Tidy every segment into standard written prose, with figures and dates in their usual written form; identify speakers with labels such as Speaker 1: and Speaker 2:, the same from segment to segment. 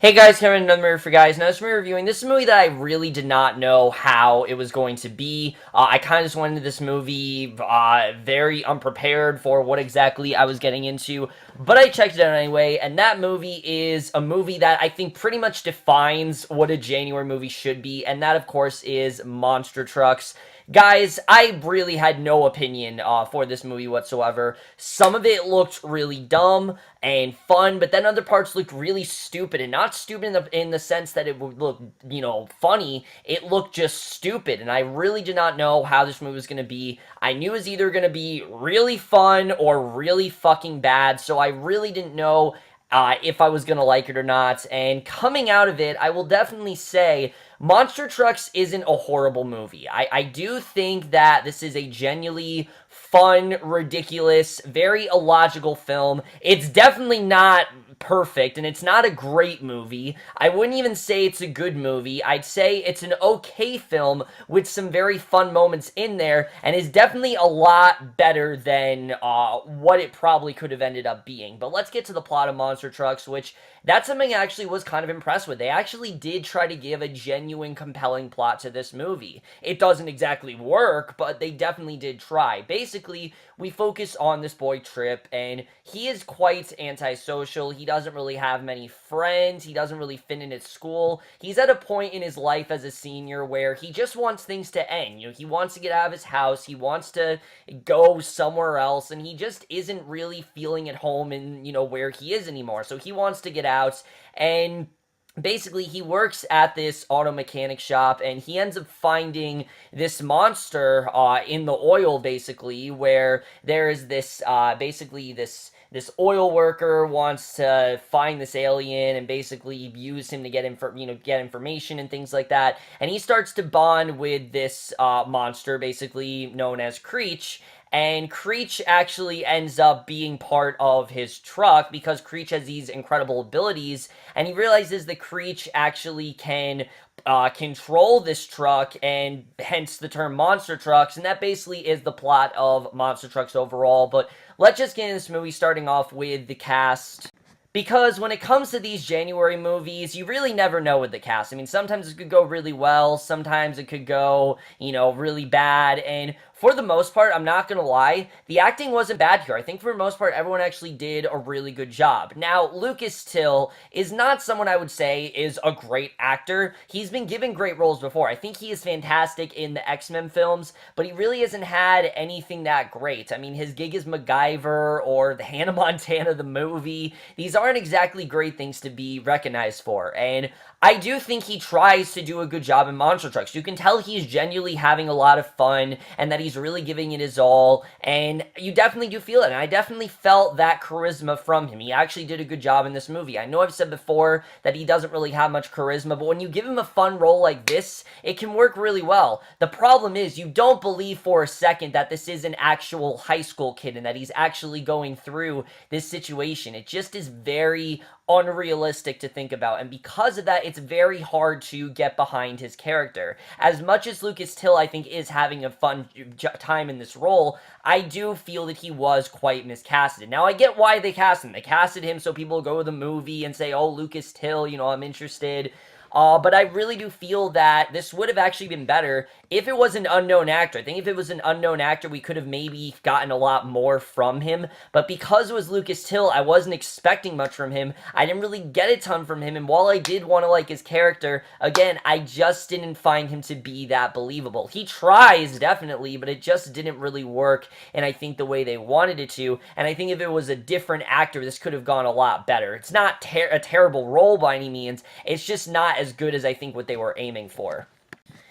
Speaker 1: Hey guys, Cameron, another movie for guys. Now, this movie reviewing. This is a movie that I really did not know how it was going to be. I kind of just went into this movie very unprepared for what exactly I was getting into, but I checked it out anyway, and that movie is a movie that I think pretty much defines what a January movie should be, and that, of course, is Monster Trucks. Guys, I really had no opinion for this movie whatsoever. Some of it looked really dumb and fun, but then other parts looked really stupid, and not stupid in the sense that it would look, funny. It looked just stupid, and I really did not know how this movie was going to be. I knew it was either going to be really fun or really fucking bad, so I really didn't know if I was gonna like it or not. And coming out of it, I will definitely say Monster Trucks isn't a horrible movie. I do think that this is a genuinely fun, ridiculous, very illogical film. It's definitely not perfect, and it's not a great movie. I wouldn't even say it's a good movie. I'd say it's an okay film with some very fun moments in there, and is definitely a lot better than what it probably could have ended up being. But let's get to the plot of Monster Trucks, which that's something I actually was kind of impressed with. They actually did try to give a genuine, compelling plot to this movie. It doesn't exactly work, but they definitely did try. Basically, we focus on this boy Trip, and he is quite antisocial. He doesn't really have many friends. He doesn't really fit in at school. He's at a point in his life as a senior where he just wants things to end. He wants to get out of his house. He wants to go somewhere else, and he just isn't really feeling at home in, where he is anymore. So he wants to get out, and basically he works at this auto mechanic shop, and he ends up finding this monster in the oil, basically, where there is this basically this oil worker wants to find this alien and basically use him to get information and things like that. And he starts to bond with this monster, basically known as Creech. And Creech actually ends up being part of his truck because Creech has these incredible abilities, and he realizes that Creech actually can control this truck, and hence the term Monster Trucks, and that basically is the plot of Monster Trucks overall. But let's just get into this movie, starting off with the cast. Because when it comes to these January movies, you really never know with the cast. I mean, sometimes it could go really well, sometimes it could go, really bad, and for the most part, I'm not gonna lie, the acting wasn't bad here. I think for the most part, everyone actually did a really good job. Now, Lucas Till is not someone I would say is a great actor. He's been given great roles before. I think he is fantastic in the X-Men films, but he really hasn't had anything that great. I mean, his gig as MacGyver or the Hannah Montana the movie, these aren't exactly great things to be recognized for, and I do think he tries to do a good job in Monster Trucks. You can tell he's genuinely having a lot of fun, and that he's really giving it his all, and you definitely do feel it, and I definitely felt that charisma from him. He actually did a good job in this movie. I know I've said before that he doesn't really have much charisma, but when you give him a fun role like this, it can work really well. The problem is, you don't believe for a second that this is an actual high school kid, and that he's actually going through this situation. It just is very unrealistic to think about, and because of that, it's very hard to get behind his character. As much as Lucas Till, I think, is having a fun time in this role, I do feel that he was quite miscasted. Now, I get why they cast him. They casted him so people go to the movie and say, oh, Lucas Till, I'm interested. But I really do feel that this would have actually been better if it was an unknown actor. I think if it was an unknown actor, we could have maybe gotten a lot more from him. But because it was Lucas Till, I wasn't expecting much from him. I didn't really get a ton from him. And while I did want to like his character, again, I just didn't find him to be that believable. He tries, definitely, but it just didn't really work. And I think the way they wanted it to. And I think if it was a different actor, this could have gone a lot better. It's not a terrible role by any means. It's just not as good as I think what they were aiming for.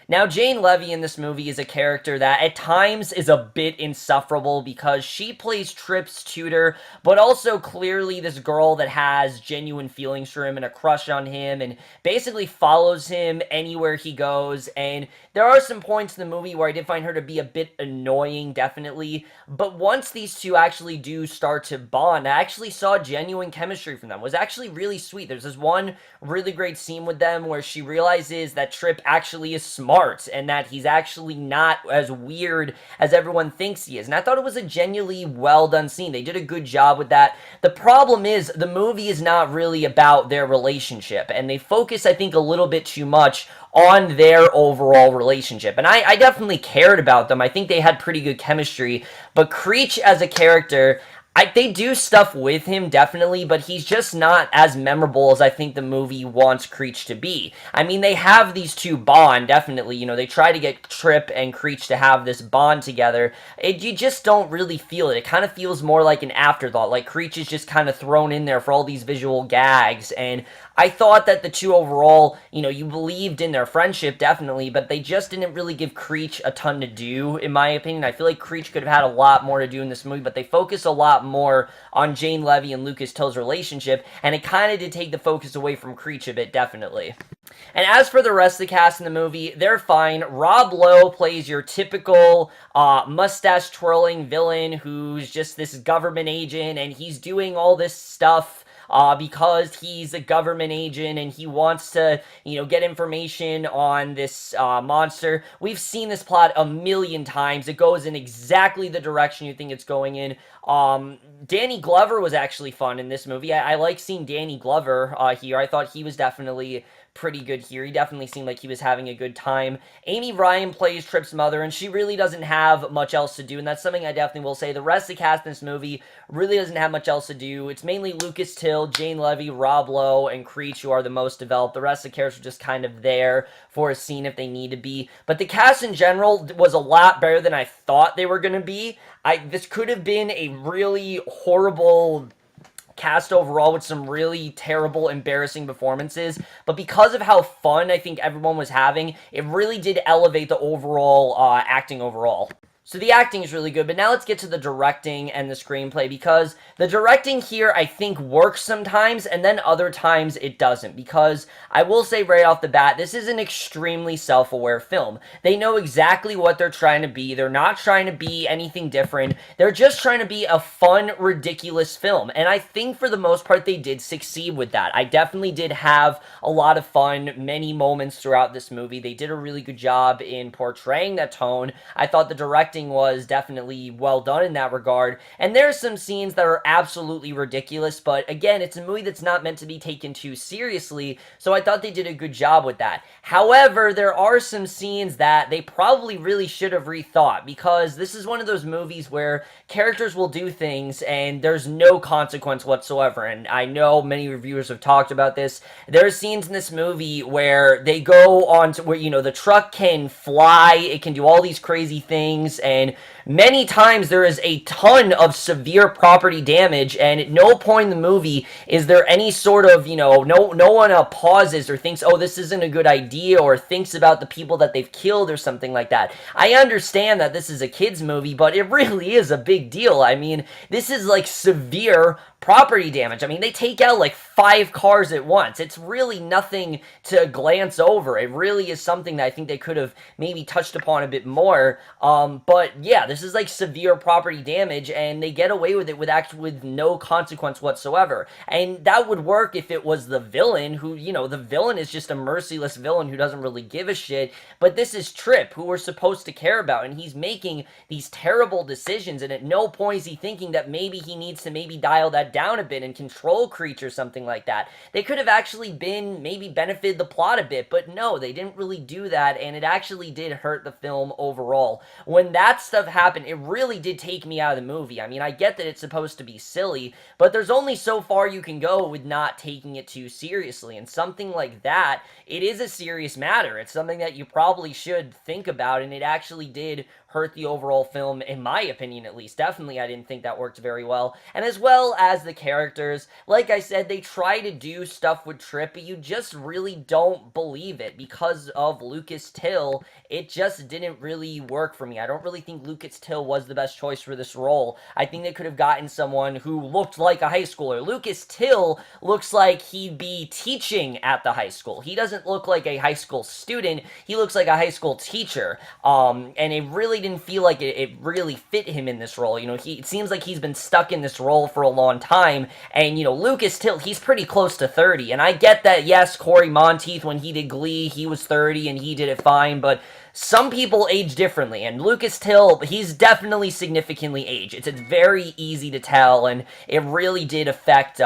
Speaker 1: Now, Jane Levy in this movie is a character that at times is a bit insufferable because she plays Trip's tutor, but also clearly this girl that has genuine feelings for him and a crush on him and basically follows him anywhere he goes. And there are some points in the movie where I did find her to be a bit annoying, definitely, but once these two actually do start to bond, I actually saw genuine chemistry from them. It was actually really sweet. There's this one really great scene with them where she realizes that Trip actually is smart smart and that he's actually not as weird as everyone thinks he is. And I thought it was a genuinely well done scene. They did a good job with that. The problem is the movie is not really about their relationship, and they focus, I think, a little bit too much on their overall relationship. And I definitely cared about them. I think they had pretty good chemistry, but Creech as a character, they do stuff with him, definitely, but he's just not as memorable as I think the movie wants Creech to be. I mean, they have these two bond, definitely. You know, they try to get Tripp and Creech to have this bond together. You just don't really feel it. It kind of feels more like an afterthought, like Creech is just kind of thrown in there for all these visual gags, and I thought that the two overall, you know, you believed in their friendship, definitely, but they just didn't really give Creech a ton to do, in my opinion. I feel like Creech could have had a lot more to do in this movie, but they focus a lot more on Jane Levy and Lucas Till's relationship, and it kind of did take the focus away from Creech a bit, definitely. And as for the rest of the cast in the movie, they're fine. Rob Lowe plays your typical mustache-twirling villain who's just this government agent, and he's doing all this stuff because he's a government agent and he wants to, you know, get information on this monster. We've seen this plot a million times. It goes in exactly the direction you think it's going in. Danny Glover was actually fun in this movie. I like seeing Danny Glover here. I thought he was definitely pretty good here. He definitely seemed like he was having a good time. Amy Ryan plays Tripp's mother, and she really doesn't have much else to do, and that's something I definitely will say. The rest of the cast in this movie really doesn't have much else to do. It's mainly Lucas Till, Jane Levy, Rob Lowe, and Creech who are the most developed. The rest of the characters are just kind of there for a scene if they need to be. But the cast in general was a lot better than I thought they were going to be. This could have been a really horrible cast overall with some really terrible, embarrassing performances, but because of how fun I think everyone was having, it really did elevate the overall acting overall. So the acting is really good, but now let's get to the directing and the screenplay, because the directing here I think works sometimes, and then other times it doesn't, because I will say right off the bat, this is an extremely self-aware film. They know exactly what they're trying to be. They're not trying to be anything different. They're just trying to be a fun, ridiculous film, and I think for the most part they did succeed with that. I definitely did have a lot of fun, many moments throughout this movie. They did a really good job in portraying that tone. I thought the directing was definitely well done in that regard, and there's some scenes that are absolutely ridiculous, but again, it's a movie that's not meant to be taken too seriously, so I thought they did a good job with that. However, there are some scenes that they probably really should have rethought, because this is one of those movies where characters will do things and there's no consequence whatsoever, and I know many reviewers have talked about this. There are scenes in this movie where they go on to where, you know, the truck can fly, it can do all these crazy things, and many times there is a ton of severe property damage, and at no point in the movie is there any sort of, you know, no one pauses or thinks, oh, this isn't a good idea, or thinks about the people that they've killed or something like that. I understand that this is a kid's movie, but it really is a big deal. I mean, this is like severe property damage. I mean, they take out like 5 cars at once. It's really nothing to glance over. It really is something that I think they could have maybe touched upon a bit more. But yeah, this is like severe property damage, and they get away with it with no consequence whatsoever. And that would work if it was the villain who, you know, the villain is just a merciless villain who doesn't really give a shit. But this is Tripp, who we're supposed to care about, and he's making these terrible decisions, and at no point is he thinking that maybe he needs to maybe dial that down a bit and control Creech or something like that. They could have actually maybe benefited the plot a bit, but no, they didn't really do that, and it actually did hurt the film overall. When that stuff happened, it really did take me out of the movie. I mean, I get that it's supposed to be silly, but there's only so far you can go with not taking it too seriously, and something like that, it is a serious matter. It's something that you probably should think about, and it actually did hurt the overall film, in my opinion at least. Definitely, I didn't think that worked very well. And as well as the characters, like I said, they try to do stuff with Tripp, but you just really don't believe it. Because of Lucas Till, it just didn't really work for me. I don't really think Lucas Till was the best choice for this role. I think they could have gotten someone who looked like a high schooler. Lucas Till looks like he'd be teaching at the high school. He doesn't look like a high school student. He looks like a high school teacher. And it really really didn't feel like it really fit him in this role. You know, it seems like he's been stuck in this role for a long time, and, you know, Lucas Till, he's pretty close to 30, and I get that, yes, Corey Monteith, when he did Glee, he was 30, and he did it fine, but some people age differently, and Lucas Till, he's definitely significantly aged. It's very easy to tell, and it really did affect,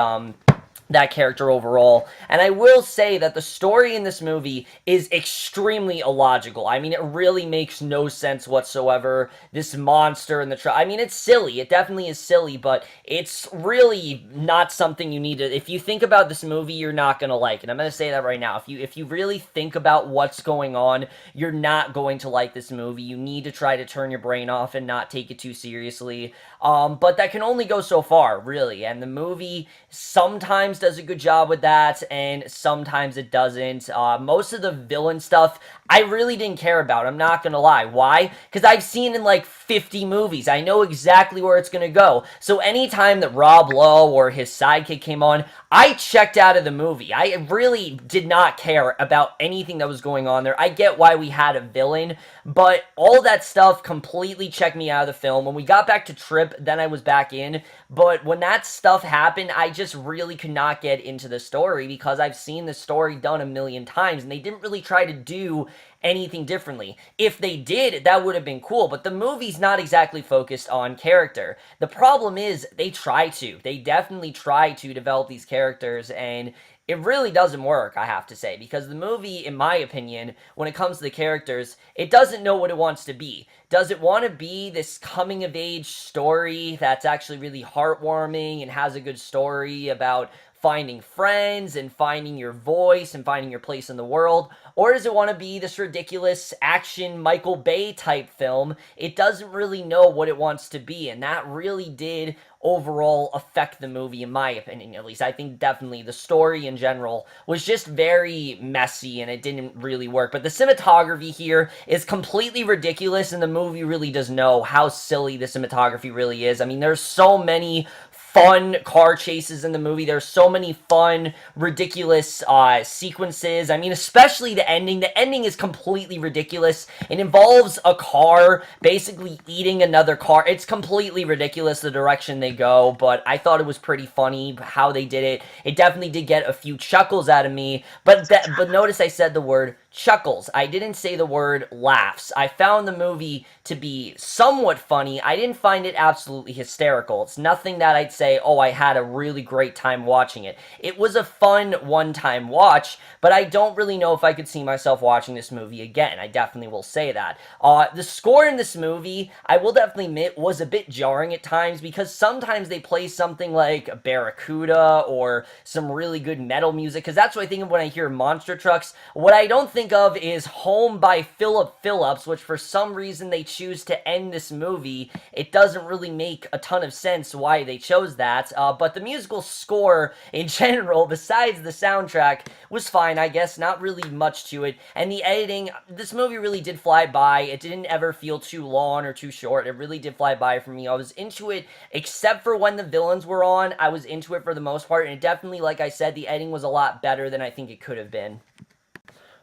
Speaker 1: that character overall. And I will say that the story in this movie is extremely illogical. I mean, it really makes no sense whatsoever. This monster in the I mean, it's silly. It definitely is silly, but it's really not something you need to... If you think about this movie, you're not going to like it. I'm going to say that right now. If you really think about what's going on, you're not going to like this movie. You need to try to turn your brain off and not take it too seriously. But that can only go so far, really. And the movie sometimes does a good job with that, and sometimes it doesn't. Most of the villain stuff, I really didn't care about. I'm not gonna lie. Why? Because I've seen in like 50 movies. I know exactly where it's gonna go. So anytime that Rob Lowe or his sidekick came on, I checked out of the movie. I really did not care about anything that was going on there. I get why we had a villain, but all that stuff completely checked me out of the film. When we got back to Trip, then I was back in. But when that stuff happened, I just really could not get into the story because I've seen the story done a million times, and they didn't really try to do anything differently. If they did, that would have been cool, but the movie's not exactly focused on character. The problem is, they try to. They definitely try to develop these characters, and it really doesn't work, I have to say, because the movie, in my opinion, when it comes to the characters, it doesn't know what it wants to be. Does it want to be this coming-of-age story that's actually really heartwarming and has a good story about finding friends and finding your voice and finding your place in the world? Or does it want to be this ridiculous action Michael Bay type film? It doesn't really know what it wants to be, and that really did overall affect the movie, in my opinion, at least. I think definitely the story in general was just very messy, and it didn't really work. But the cinematography here is completely ridiculous, and the movie really does know how silly the cinematography really is. I mean, there's so many fun car chases in the movie. There's so many fun, ridiculous sequences. I mean, especially the ending. The ending is completely ridiculous. It involves a car basically eating another car. It's completely ridiculous, the direction they go, but I thought it was pretty funny how they did it. It definitely did get a few chuckles out of me, but notice I said the word chuckles. I didn't say the word laughs. I found the movie to be somewhat funny. I didn't find it absolutely hysterical. It's nothing that I'd say, oh, I had a really great time watching it. It was a fun one-time watch, but I don't really know if I could see myself watching this movie again. I definitely will say that. The score in this movie, I will definitely admit, was a bit jarring at times because sometimes they play something like Barracuda or some really good metal music, because that's what I think of when I hear Monster Trucks. What I don't think of is Home by Philip Phillips, which for some reason they choose to end this movie. It doesn't really make a ton of sense why they chose that, but the musical score in general, besides the soundtrack, was fine, I guess. Not really much to it. And the editing, this movie really did fly by. It didn't ever feel too long or too short. It really did fly by for me. I was into it, except for when the villains were on. I was into it for the most part, and it definitely, like I said, the editing was a lot better than I think it could have been.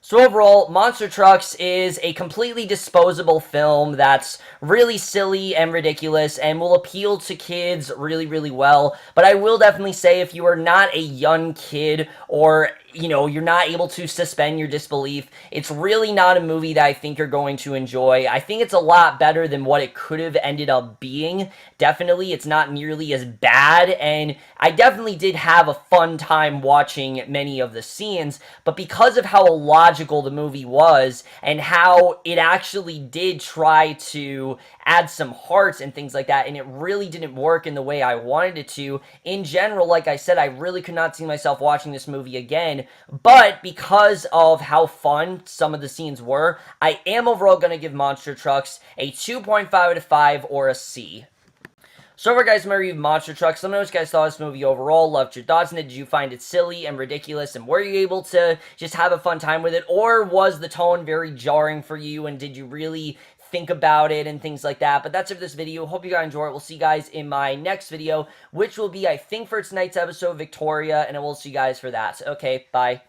Speaker 1: So overall, Monster Trucks is a completely disposable film that's really silly and ridiculous and will appeal to kids really, really well. But I will definitely say if you are not a young kid or, you know, you're not able to suspend your disbelief, it's really not a movie that I think you're going to enjoy. I think it's a lot better than what it could have ended up being. Definitely, it's not nearly as bad, and I definitely did have a fun time watching many of the scenes, but because of how illogical the movie was and how it actually did try to add some hearts and things like that, and it really didn't work in the way I wanted it to. In general, like I said, I really could not see myself watching this movie again, but because of how fun some of the scenes were, I am overall going to give Monster Trucks a 2.5 out of 5 or a C. So over, guys, my review of Monster Trucks. Let me know what you guys thought of this movie overall. Loved your thoughts on it. Did you find it silly and ridiculous? And were you able to just have a fun time with it? Or was the tone very jarring for you? And did you really think about it and things like that? But that's it for this video. Hope you guys enjoy it. We'll see you guys in my next video, which will be, I think, for tonight's episode, Victoria. And I will see you guys for that. Okay, bye.